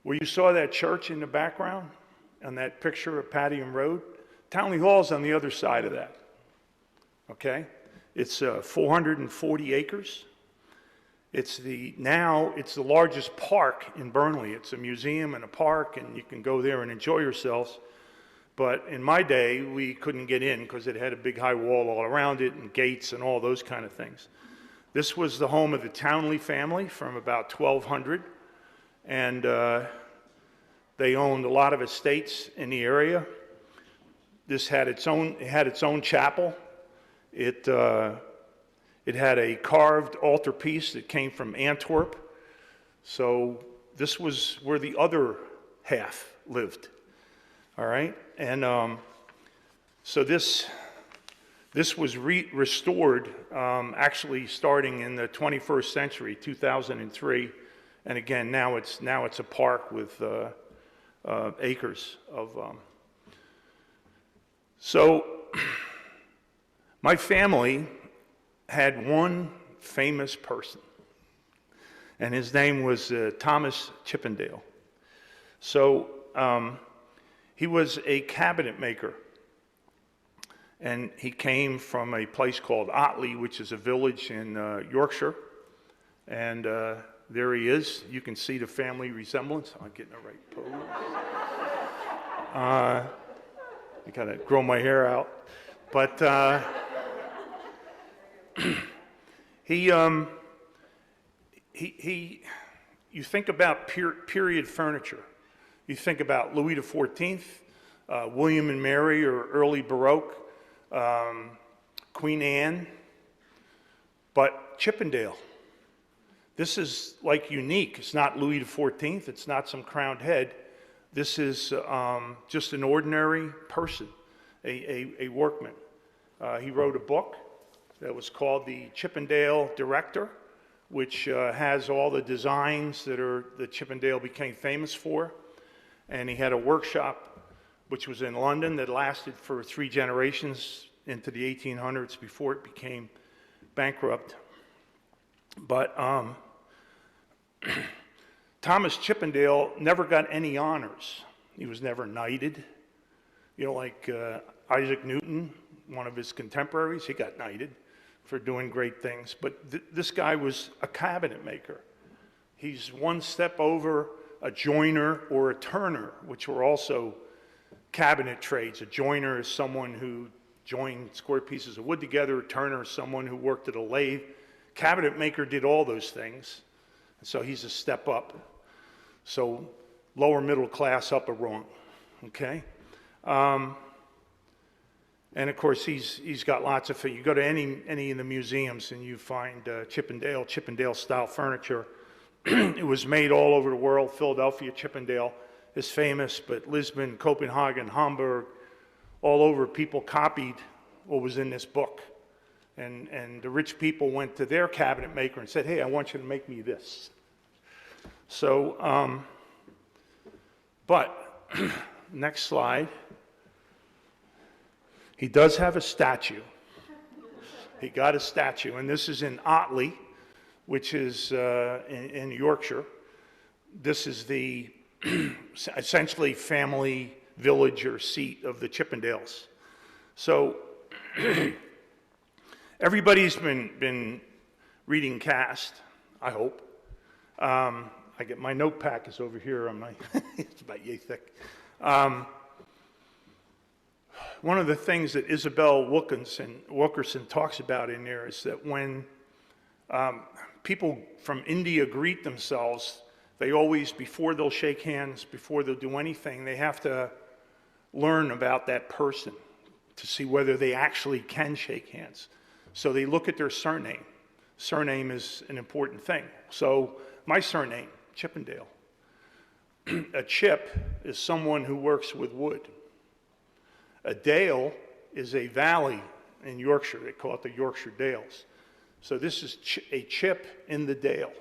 you saw that church in the background, on that picture of Paddingham Road. Townley Hall's on the other side of that, okay? It's 440 acres. It's the largest park in Burnley. It's a museum and a park, and you can go there and enjoy yourselves. But in my day, we couldn't get in because it had a big high wall all around it and gates and all those kind of things. This was the home of the Townley family from about 1200, and they owned a lot of estates in the area. This had its own chapel. It had a carved altarpiece that came from Antwerp. So this was where the other half lived. All right, and so this was restored actually starting in the 21st century, 2003, and again now it's a park with acres of. So my family had one famous person, and his name was Thomas Chippendale. So. He was a cabinet maker, and he came from a place called Otley, which is a village in Yorkshire, and there he is. You can see the family resemblance. I'm getting the right pose. I gotta grow my hair out, but you think about period furniture. You think about Louis XIV, William and Mary, or early Baroque, Queen Anne, but Chippendale. This is like unique. It's not Louis XIV. It's not some crowned head. This is just an ordinary person, a workman. He wrote a book that was called the Chippendale Director, which has all the designs that Chippendale became famous for. And he had a workshop, which was in London, that lasted for 3 generations into the 1800s before it became bankrupt. But Thomas Chippendale never got any honors. He was never knighted. You know, like Isaac Newton, one of his contemporaries, he got knighted for doing great things. But this guy was a cabinet maker. He's one step over a joiner or a turner, which were also cabinet trades. A joiner is someone who joined square pieces of wood together. A turner is someone who worked at a lathe. Cabinet maker did all those things. And so he's a step up. So lower middle class up a rung, okay? And of course, he's got lots of, you go to any of the museums and you find Chippendale style furniture. It was made all over the world. Philadelphia, Chippendale is famous, but Lisbon, Copenhagen, Hamburg, all over, people copied what was in this book. And the rich people went to their cabinet maker and said, hey, I want you to make me this. So, but, next slide. He does have a statue. He got a statue, and this is in Otley, which is in Yorkshire. This is the essentially family village or seat of the Chippendales. So everybody's been reading Cast, I hope. I get my notepad is over here on my, it's about yay thick. One of the things that Isabel Wilkerson talks about in there is that when people from India greet themselves, they always, before they'll shake hands, before they'll do anything, they have to learn about that person to see whether they actually can shake hands. So they look at their surname. Surname is an important thing. So my surname, Chippendale. A chip is someone who works with wood. A dale is a valley in Yorkshire. They call it the Yorkshire Dales. So this is a chip in the dale,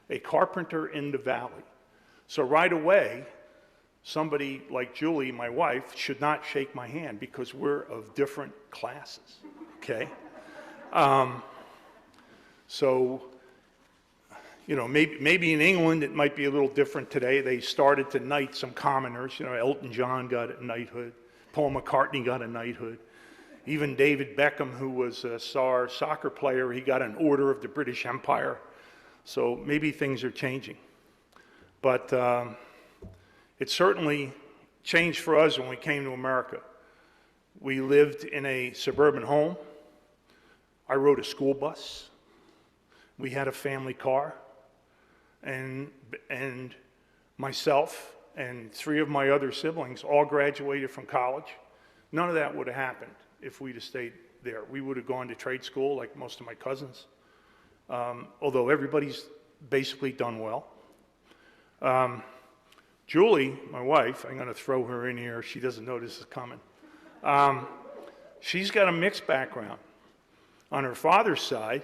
a carpenter in the valley. So right away, somebody like Julie, my wife, should not shake my hand because we're of different classes, okay? So, you know, maybe in England it might be a little different today. They started to knight some commoners. You know, Elton John got a knighthood. Paul McCartney got a knighthood. Even David Beckham, who was a star soccer player, he got an Order of the British Empire. So maybe things are changing. But it certainly changed for us when we came to America. We lived in a suburban home. I rode a school bus. We had a family car. And myself and 3 of my other siblings all graduated from college. None of that would have happened if we'd have stayed there. We would have gone to trade school like most of my cousins, although everybody's basically done well. Julie, my wife, I'm going to throw her in here. She doesn't know this is coming. She's got a mixed background. On her father's side,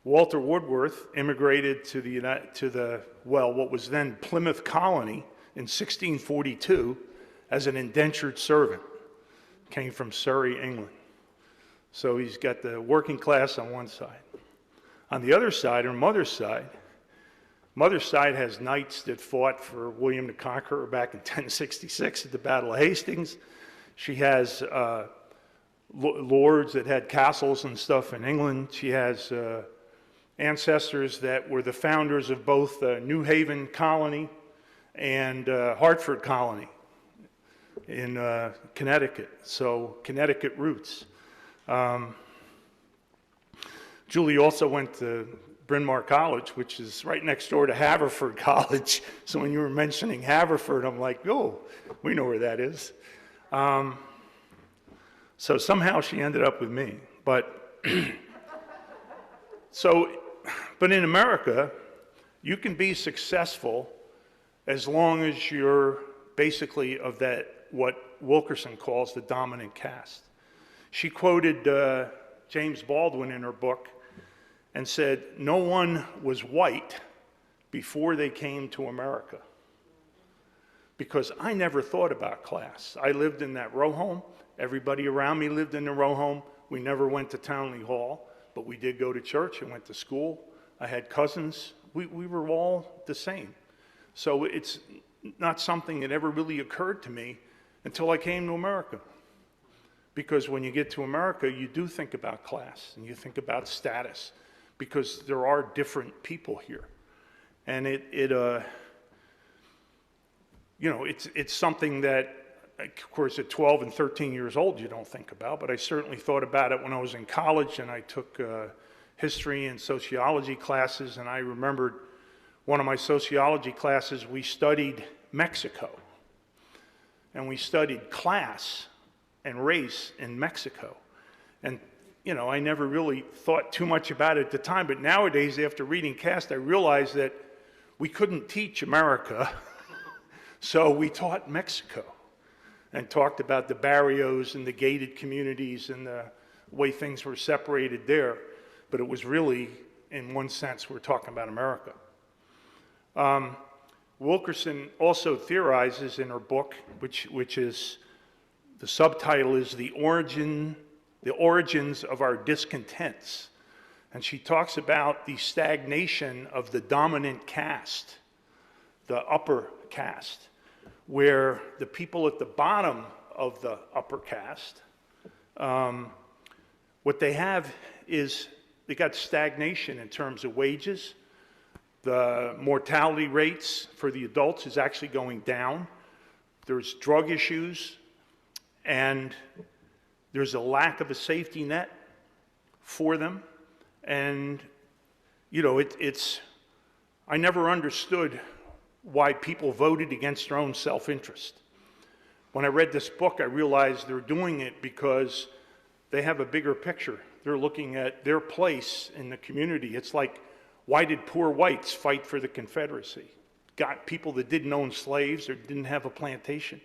Walter Woodworth immigrated to what was then Plymouth Colony in 1642 as an indentured servant. Came from Surrey, England. So he's got the working class on one side. On the other side, her mother's side has knights that fought for William the Conqueror back in 1066 at the Battle of Hastings. She has lords that had castles and stuff in England. She has ancestors that were the founders of both New Haven Colony and Hartford Colony in Connecticut, so Connecticut roots. Julie also went to Bryn Mawr College, which is right next door to Haverford College. So when you were mentioning Haverford, I'm like, oh, we know where that is. So somehow she ended up with me. But in America, you can be successful as long as you're basically of that, what Wilkerson calls the dominant caste. She quoted James Baldwin in her book and said, no one was white before they came to America. Because I never thought about class. I lived in that row home. Everybody around me lived in the row home. We never went to Townley Hall, but we did go to church and went to school. I had cousins. We were all the same. So it's not something that ever really occurred to me until I came to America. Because when you get to America, you do think about class and you think about status because there are different people here. And it's something that, of course, at 12 and 13 years old, you don't think about, but I certainly thought about it when I was in college and I took history and sociology classes, and I remembered one of my sociology classes, we studied Mexico. And we studied class and race in Mexico. And, you know, I never really thought too much about it at the time, but nowadays, after reading Caste, I realized that we couldn't teach America, so we taught Mexico and talked about the barrios and the gated communities and the way things were separated there. But it was really, in one sense, we're talking about America. Wilkerson also theorizes in her book, which is The subtitle is The Origins of Our Discontents. And she talks about the stagnation of the dominant caste, the upper caste, where the people at the bottom of the upper caste, what they have is they got stagnation in terms of wages. The mortality rates for the adults is actually going down. There's drug issues, and there's a lack of a safety net for them. And, you know, I never understood why people voted against their own self-interest. When I read this book, I realized they're doing it because they have a bigger picture. They're looking at their place in the community. It's like, why did poor whites fight for the Confederacy? Got people that didn't own slaves or didn't have a plantation.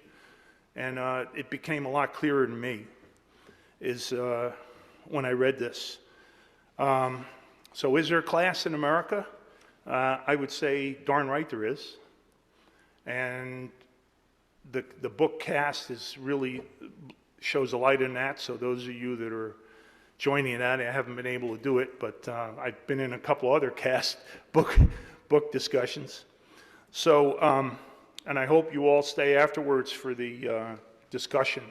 And it became a lot clearer to me when I read this. So is there a class in America? I would say darn right there is. And the book cast really shows a light in that. So those of you that are joining that, I haven't been able to do it, but I've been in a couple other cast book discussions. So, and I hope you all stay afterwards for the discussion,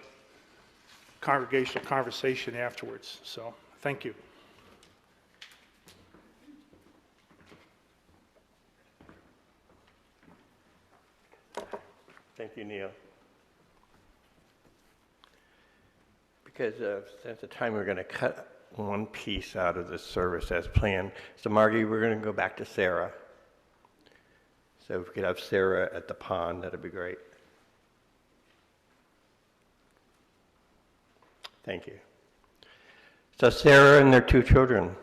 congregational conversation afterwards. So thank you. Thank you, Neil. Because since the time we're going to cut one piece out of the service as planned. So Margie, we're going to go back to Sarah. So if we could have Sarah at the pond, that'd be great. Thank you. So Sarah and their 2 children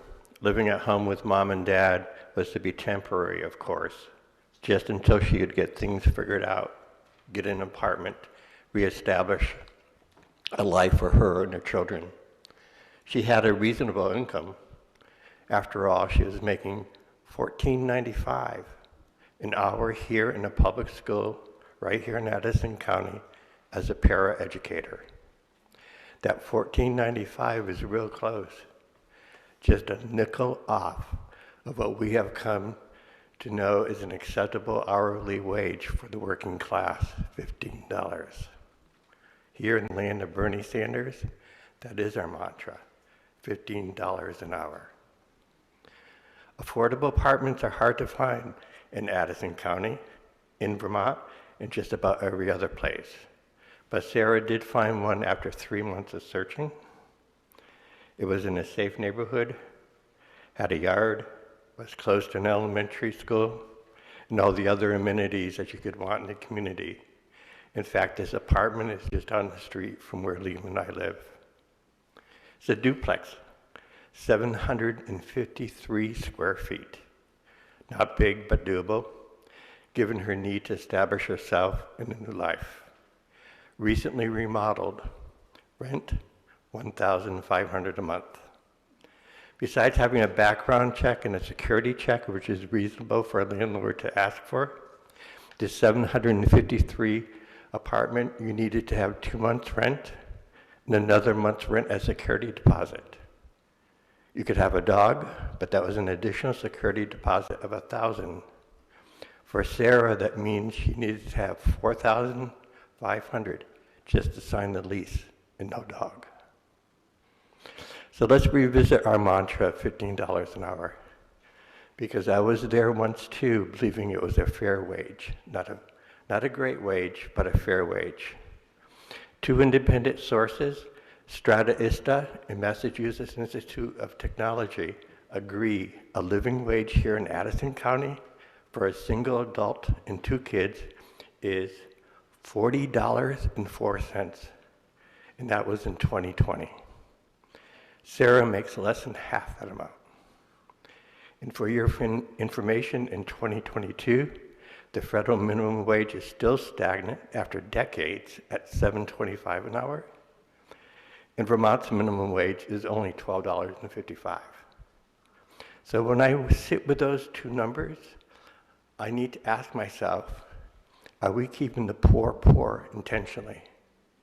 living at home with mom and dad was to be temporary, of course, just until she could get things figured out, get an apartment, reestablish a life for her and her children. She had a reasonable income. After all, she was making $14.95 an hour here in a public school right here in Addison County as a paraeducator. That $14.95 is real close, just a nickel off of what we have come to know is an acceptable hourly wage for the working class, $15. Here in the land of Bernie Sanders, that is our mantra, $15 an hour. Affordable apartments are hard to find in Addison County, in Vermont, and just about every other place. But Sarah did find one after 3 months of searching. It was in a safe neighborhood, had a yard, was close to an elementary school, and all the other amenities that you could want in the community. In fact, this apartment is just on the street from where Liam and I live. It's a duplex, 753 square feet. Not big, but doable, given her need to establish herself in a new life. Recently remodeled, rent $1,500 a month. Besides having a background check and a security check, which is reasonable for a landlord to ask for, this 753 apartment, you needed to have 2 months rent and another month's rent as security deposit. You could have a dog, but that was an additional security deposit of $1,000. For Sarah, that means she needed to have $4,500 just to sign the lease and no dog. So let's revisit our mantra of $15 an hour, because I was there once too, believing it was a fair wage, not a great wage, but a fair wage. 2 independent sources, Strata Ista and Massachusetts Institute of Technology, agree a living wage here in Addison County for a single adult and 2 kids is $40.04, and that was in 2020. Sarah makes less than half that amount. And for your information, in 2022, the federal minimum wage is still stagnant after decades at $7.25 an hour. And Vermont's minimum wage is only $12.55. So when I sit with those 2 numbers, I need to ask myself, are we keeping the poor poor intentionally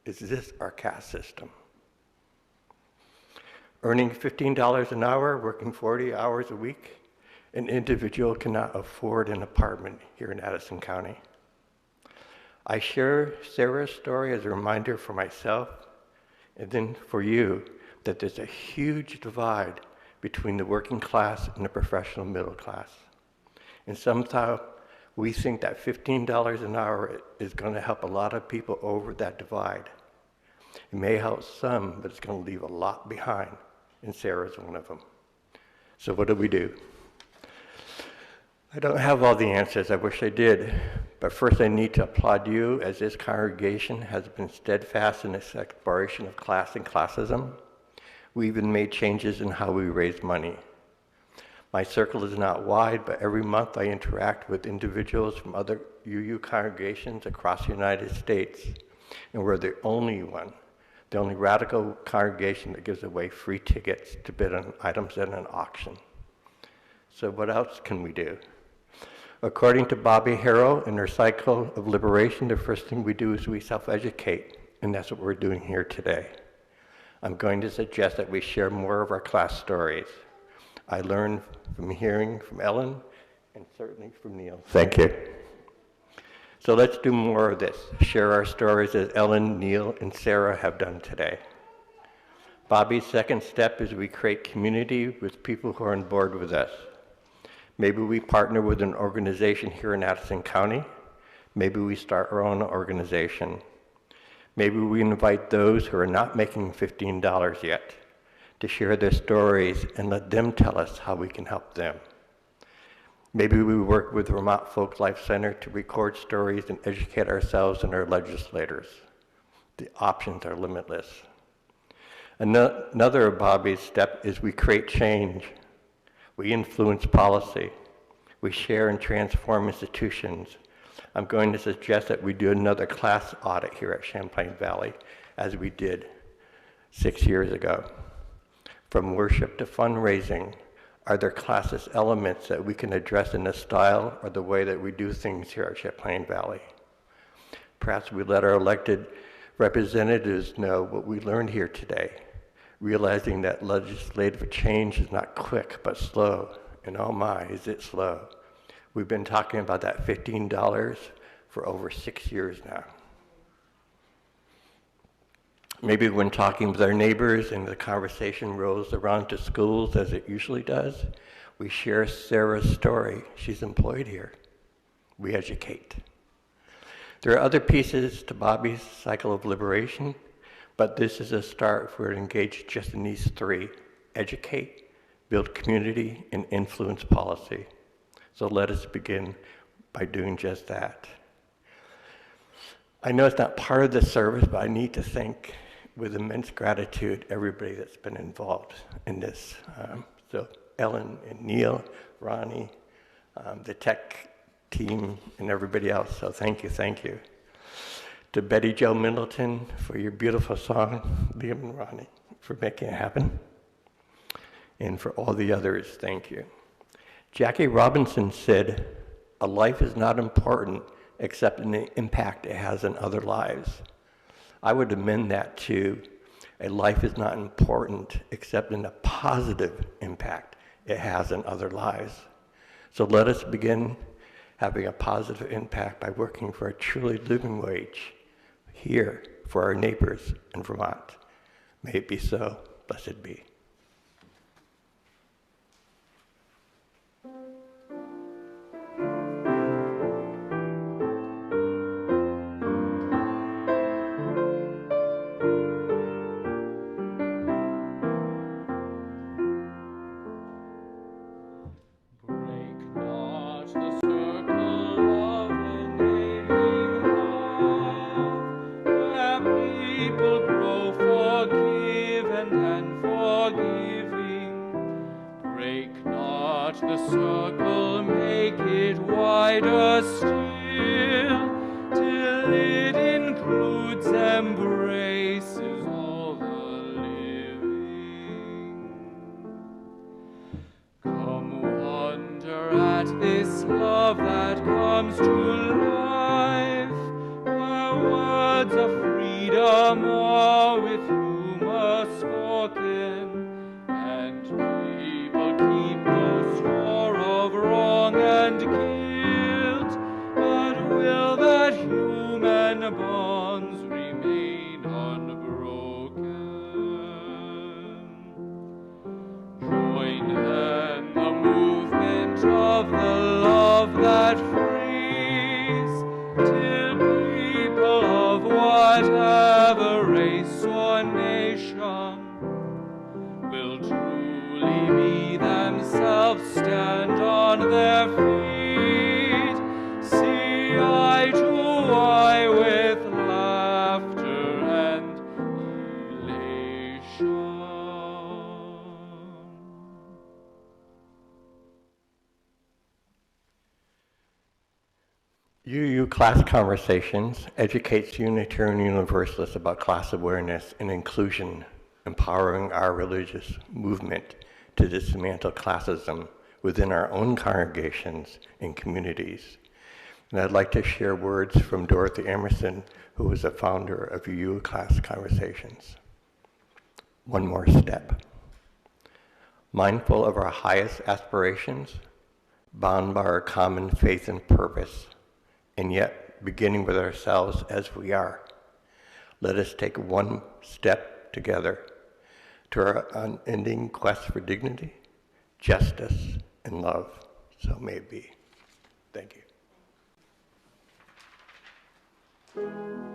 Is this our caste system? Earning $15 an hour, working 40 hours a week, an individual cannot afford an apartment here in Addison County. I share Sarah's story as a reminder for myself and then for you that there's a huge divide between the working class and the professional middle class. And somehow we think that $15 an hour is going to help a lot of people over that divide. It may help some, but it's going to leave a lot behind, and Sarah's one of them. So what do? I don't have all the answers. I wish I did. But first I need to applaud you, as this congregation has been steadfast in its exploration of class and classism. We even made changes in how we raise money. My circle is not wide, but every month I interact with individuals from other UU congregations across the United States, and we're the only radical congregation that gives away free tickets to bid on items at an auction. So what else can we do? According to Bobby Harrell in her cycle of liberation, the first thing we do is we self-educate, and that's what we're doing here today. I'm going to suggest that we share more of our class stories. I learned from hearing from Ellen and certainly from Neil. Thank you. So let's do more of this. Share our stories as Ellen, Neil, and Sarah have done today. Bobby's second step is we create community with people who are on board with us. Maybe we partner with an organization here in Addison County. Maybe we start our own organization. Maybe we invite those who are not making $15 yet to share their stories and let them tell us how we can help them. Maybe we work with Vermont Folk Life Center to record stories and educate ourselves and our legislators. The options are limitless. Another of Bobby's step is we create change. We influence policy. We share and transform institutions. I'm going to suggest that we do another class audit here at Champlain Valley, as we did 6 years ago. From worship to fundraising, are there classist elements that we can address in the style or the way that we do things here at Champlain Valley? Perhaps we let our elected representatives know what we learned here today, realizing that legislative change is not quick but slow, and oh my, is it slow. We've been talking about that $15 for over 6 years now. Maybe when talking with our neighbors and the conversation rolls around to schools as it usually does, we share Sarah's story. She's employed here. We educate. There are other pieces to Bobby's cycle of liberation, but this is a start if we're engaged just in these three: educate, build community, and influence policy. So let us begin by doing just that. I know it's not part of the service, but I need to thank with immense gratitude everybody that's been involved in this. So Ellen and Neil, Ronnie, the tech team, and everybody else. So thank you. To Betty Jo Middleton for your beautiful song, Liam and Ronnie for making it happen. And for all the others, thank you. Jackie Robinson said, "A life is not important except in the impact it has on other lives." I would amend that to, a life is not important except in the positive impact it has on other lives. So let us begin having a positive impact by working for a truly living wage here for our neighbors in Vermont. May it be so. Blessed be. Freedom evermore with humor spoken, and people keep no score of wrong and guilt, but will that human bonds remain unbroken? Join then the movement of the love that frees, till people of whatever race or nation will truly be themselves, stand on their feet, see eye to eye with laughter and elation. UU Class Conversations educates Unitarian Universalists about class awareness and inclusion, empowering our religious movement to dismantle classism within our own congregations and communities. And I'd like to share words from Dorothy Emerson, who is a founder of UU Class Conversations. One more step. Mindful of our highest aspirations, bound by our common faith and purpose, and yet beginning with ourselves as we are, let us take one step together to our unending quest for dignity, justice, and love. So may it be. Thank you.